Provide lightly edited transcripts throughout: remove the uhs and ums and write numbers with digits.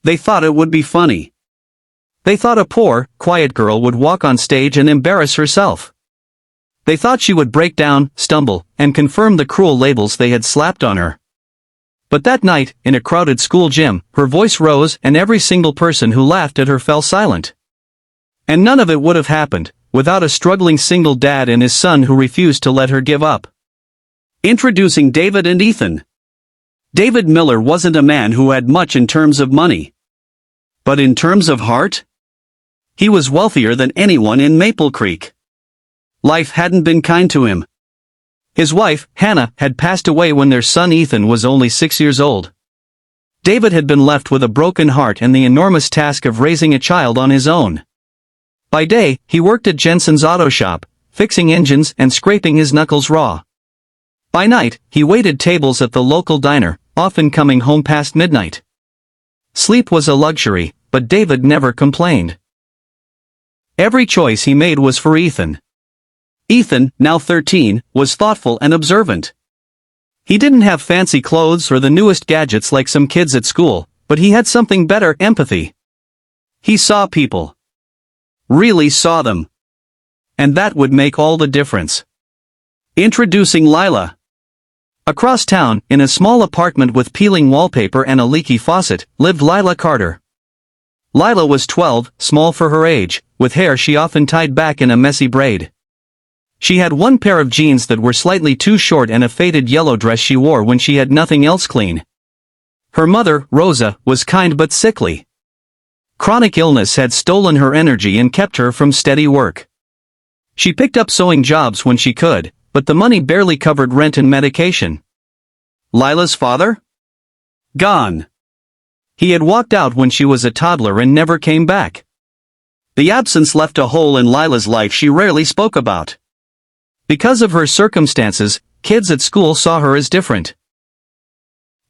They thought it would be funny. They thought a poor, quiet girl would walk on stage and embarrass herself. They thought she would break down, stumble, and confirm the cruel labels they had slapped on her. But that night, in a crowded school gym, her voice rose and every single person who laughed at her fell silent. And none of it would have happened without a struggling single dad and his son who refused to let her give up. Introducing David and Ethan. David Miller wasn't a man who had much in terms of money. But in terms of heart? He was wealthier than anyone in Maple Creek. Life hadn't been kind to him. His wife, Hannah, had passed away when their son Ethan was only 6 years old. David had been left with a broken heart and the enormous task of raising a child on his own. By day, he worked at Jensen's auto shop, fixing engines and scraping his knuckles raw. By night, he waited tables at the local diner, often coming home past midnight. Sleep was a luxury, but David never complained. Every choice he made was for Ethan. Ethan, now 13, was thoughtful and observant. He didn't have fancy clothes or the newest gadgets like some kids at school, but he had something better: empathy. He saw people. Really saw them. And that would make all the difference. Introducing Lila. Across town, in a small apartment with peeling wallpaper and a leaky faucet, lived Lila Carter. Lila was 12, small for her age, with hair she often tied back in a messy braid. She had one pair of jeans that were slightly too short and a faded yellow dress she wore when she had nothing else clean. Her mother, Rosa, was kind but sickly. Chronic illness had stolen her energy and kept her from steady work. She picked up sewing jobs when she could, but the money barely covered rent and medication. Lila's father? Gone. He had walked out when she was a toddler and never came back. The absence left a hole in Lila's life she rarely spoke about. Because of her circumstances, kids at school saw her as different.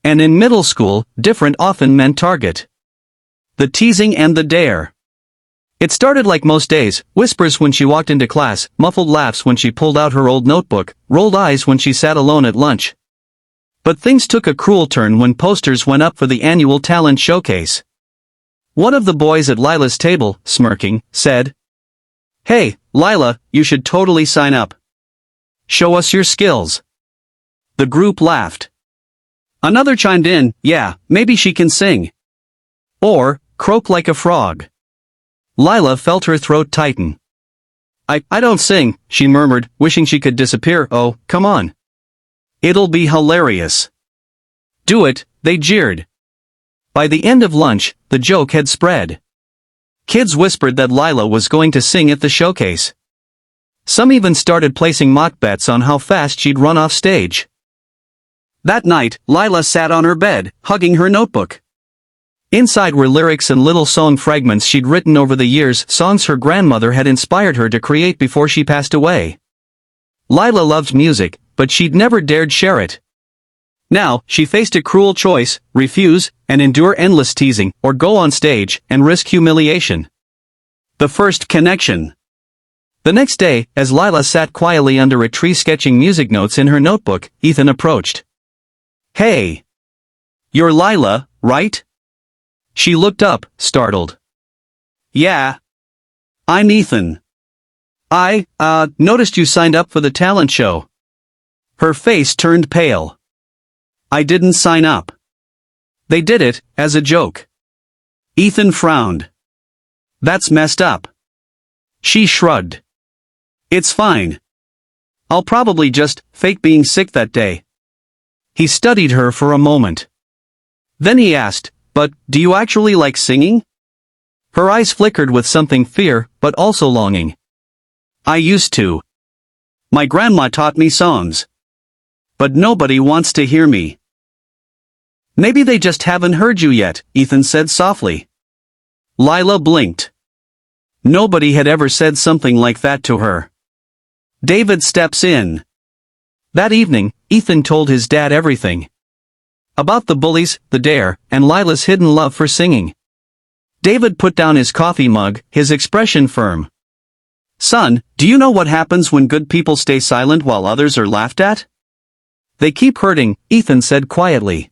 And in middle school, different often meant target. The teasing and the dare. It started like most days: whispers when she walked into class, muffled laughs when she pulled out her old notebook, rolled eyes when she sat alone at lunch. But things took a cruel turn when posters went up for the annual talent showcase. One of the boys at Lila's table, smirking, said, "Hey, Lila, you should totally sign up. Show us your skills." The group laughed. Another chimed in, "Yeah, maybe she can sing. Or, croak like a frog." Lila felt her throat tighten. I don't sing," she murmured, wishing she could disappear. "Oh, come on. It'll be hilarious." "Do it," they jeered. By the end of lunch, the joke had spread. Kids whispered that Lila was going to sing at the showcase. Some even started placing mock bets on how fast she'd run off stage. That night, Lila sat on her bed, hugging her notebook. Inside were lyrics and little song fragments she'd written over the years, songs her grandmother had inspired her to create before she passed away. Lila loved music, but she'd never dared share it. Now, she faced a cruel choice: refuse, and endure endless teasing, or go on stage, and risk humiliation. The first connection. The next day, as Lila sat quietly under a tree sketching music notes in her notebook, Ethan approached. "Hey. You're Lila, right?" She looked up, startled. "Yeah. I'm Ethan. I noticed you signed up for the talent show." Her face turned pale. "I didn't sign up. They did it, as a joke." Ethan frowned. "That's messed up." She shrugged. "It's fine. I'll probably just fake being sick that day." He studied her for a moment. Then he asked, "But, do you actually like singing?" Her eyes flickered with something fear, but also longing. "I used to. My grandma taught me songs. But nobody wants to hear me." "Maybe they just haven't heard you yet," Ethan said softly. Lila blinked. Nobody had ever said something like that to her. David steps in. That evening, Ethan told his dad everything. About the bullies, the dare, and Lila's hidden love for singing. David put down his coffee mug, his expression firm. "Son, do you know what happens when good people stay silent while others are laughed at?" "They keep hurting," Ethan said quietly.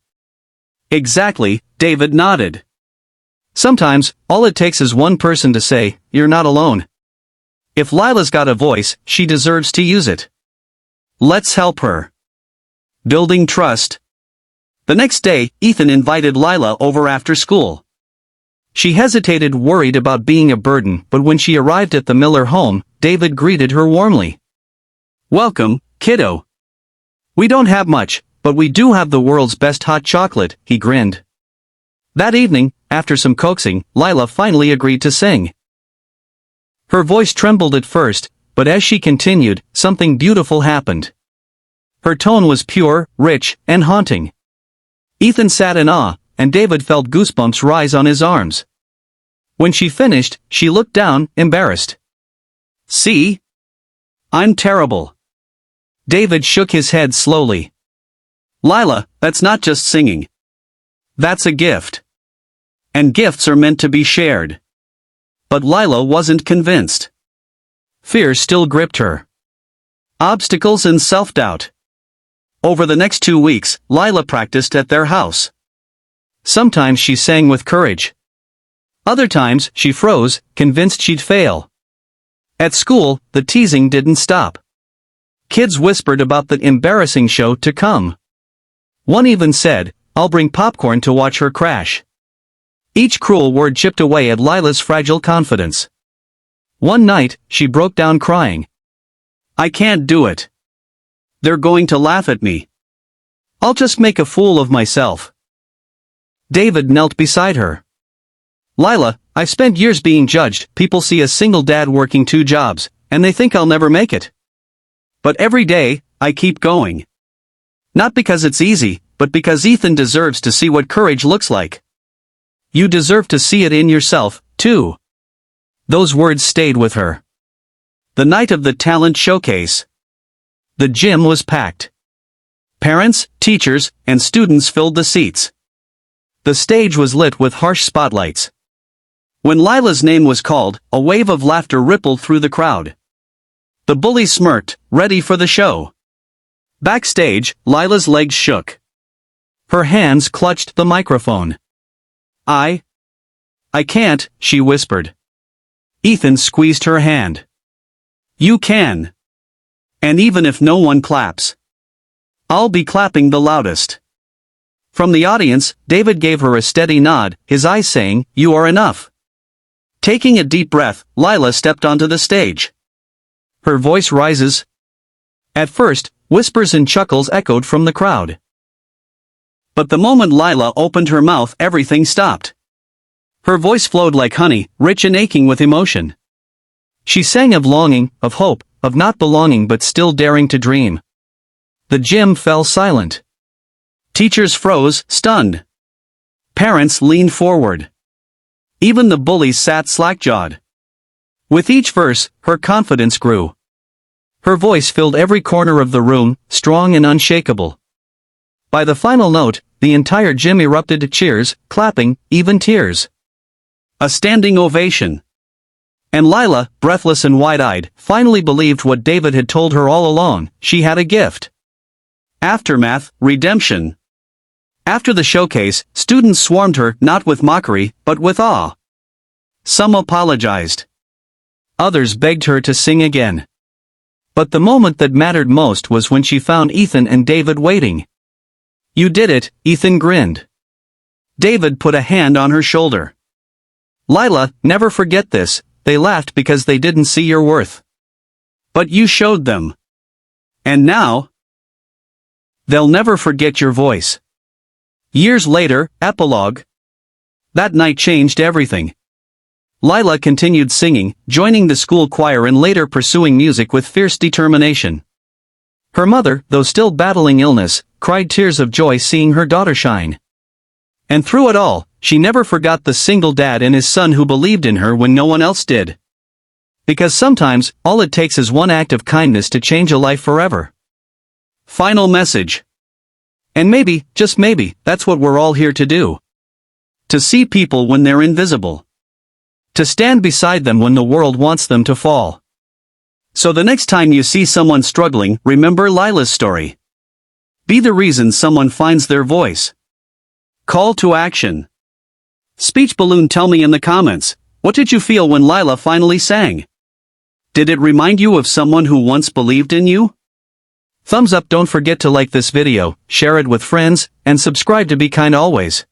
"Exactly," David nodded. Sometimes, all it takes is one person to say, "You're not alone." If Lila's got a voice, she deserves to use it. Let's help her. Building trust. The next day, Ethan invited Lila over after school. She hesitated, worried about being a burden, but when she arrived at the Miller home, David greeted her warmly. "Welcome, kiddo. We don't have much, but we do have the world's best hot chocolate," he grinned. That evening, after some coaxing, Lila finally agreed to sing. Her voice trembled at first, but as she continued, something beautiful happened. Her tone was pure, rich, and haunting. Ethan sat in awe, and David felt goosebumps rise on his arms. When she finished, she looked down, embarrassed. "See? I'm terrible." David shook his head slowly. "Lila, that's not just singing. That's a gift. And gifts are meant to be shared." But Lila wasn't convinced. Fear still gripped her. Obstacles and self-doubt. Over the next 2 weeks, Lila practiced at their house. Sometimes she sang with courage. Other times, she froze, convinced she'd fail. At school, the teasing didn't stop. Kids whispered about the embarrassing show to come. One even said, "I'll bring popcorn to watch her crash." Each cruel word chipped away at Lila's fragile confidence. One night, she broke down crying. "I can't do it. They're going to laugh at me. I'll just make a fool of myself." David knelt beside her. "Lila, I've spent years being judged. People see a single dad working 2 jobs, and they think I'll never make it. But every day, I keep going. Not because it's easy, but because Ethan deserves to see what courage looks like. You deserve to see it in yourself, too." Those words stayed with her. The night of the talent showcase. The gym was packed. Parents, teachers, and students filled the seats. The stage was lit with harsh spotlights. When Lila's name was called, a wave of laughter rippled through the crowd. The bullies smirked, ready for the show. Backstage, Lila's legs shook. Her hands clutched the microphone. I can't," she whispered. Ethan squeezed her hand. "You can. And even if no one claps, I'll be clapping the loudest." From the audience, David gave her a steady nod, his eyes saying, "You are enough." Taking a deep breath, Lila stepped onto the stage. Her voice rises. At first, whispers and chuckles echoed from the crowd. But the moment Lila opened her mouth, everything stopped. Her voice flowed like honey, rich and aching with emotion. She sang of longing, of hope, of not belonging but still daring to dream. The gym fell silent. Teachers froze, stunned. Parents leaned forward. Even the bullies sat slack-jawed. With each verse, her confidence grew. Her voice filled every corner of the room, strong and unshakable. By the final note, the entire gym erupted to cheers, clapping, even tears. A standing ovation. And Lila, breathless and wide-eyed, finally believed what David had told her all along: she had a gift. Aftermath, redemption. After the showcase, students swarmed her, not with mockery, but with awe. Some apologized. Others begged her to sing again. But the moment that mattered most was when she found Ethan and David waiting. "You did it," Ethan grinned. David put a hand on her shoulder. "Lila, never forget this. They laughed because they didn't see your worth. But you showed them. And now, they'll never forget your voice." Years later, epilogue. That night changed everything. Lila continued singing, joining the school choir and later pursuing music with fierce determination. Her mother, though still battling illness, cried tears of joy seeing her daughter shine. And through it all, she never forgot the single dad and his son who believed in her when no one else did. Because sometimes, all it takes is one act of kindness to change a life forever. Final message. And maybe, just maybe, that's what we're all here to do. To see people when they're invisible. To stand beside them when the world wants them to fall. So the next time you see someone struggling, remember Lila's story. Be the reason someone finds their voice. Call to action. Speech balloon, tell me in the comments, what did you feel when Lila finally sang? Did it remind you of someone who once believed in you? Thumbs up, don't forget to like this video, share it with friends, and subscribe to Be Kind Always.